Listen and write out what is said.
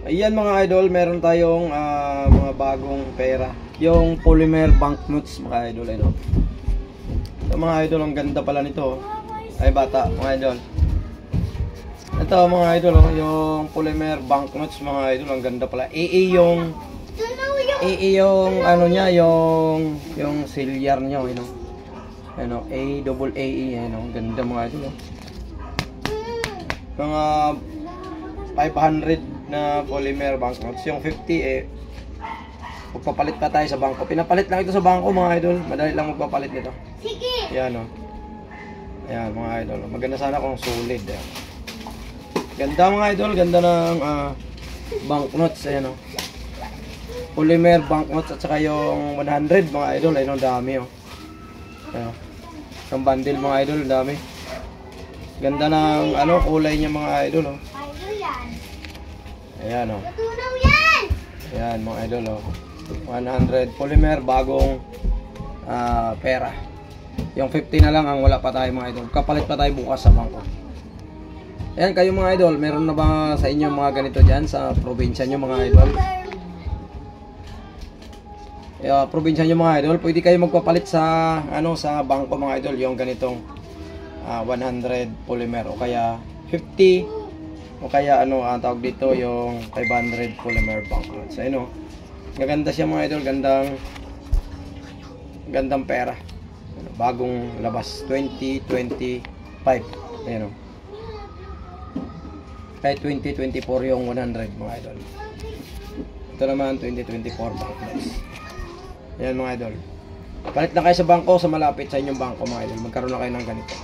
Ayan mga idol, meron tayong mga bagong pera. Yung polymer banknotes mga idol. Ano? Ito mga idol, ang ganda pala nito. Ay bata mga idol. Ito mga idol, yung polymer banknotes mga idol, ang ganda pala. yung ano niya, yung silyar niya, you know. Ano, AAAE, ano, ang ganda mga idol. Mga 500 na polymer banknotes. Yung 50 magpapalit pa tayo sa bangko. Pinapalit lang ito sa bangko mga idol. Madali lang magpapalit nito. Sige. Yan o. Ayan mga idol. Maganda sana kung solid. Ayan. Ganda mga idol. Ganda ng banknotes. Ayan o. Polymer banknotes at saka yung 100 mga idol. Ayun ang dami o. Ayan. Yung bundle mga idol. Ang dami. Ganda ng kulay niya mga idol o. Ayan o. Ayan mga idol o. 100 polymer bagong pera. Yung 50 na lang ang wala pa tayo mga idol. Kapalit pa tayo bukas sa bangko. Ayan kayo mga idol. Meron na ba sa inyo mga ganito dyan sa probinsya nyo mga idol? Probinsya nyo mga idol. Pwede kayo magpapalit sa sa bangko mga idol. Yung ganitong 100 polymer o kaya 50 o kaya ang tawag dito yung 500 polymer banknotes. Ayun o. Gaganda siya mga idol, gandang pera. Bagong labas 2025. Ayun o. Kahit 2024 yung 100 mga idol. Ito naman 2024 banknotes. Ayan mga idol. Palit na kayo sa bangko, sa malapit sa inyong bangko mga idol. Magkaroon na kayo ng ganito.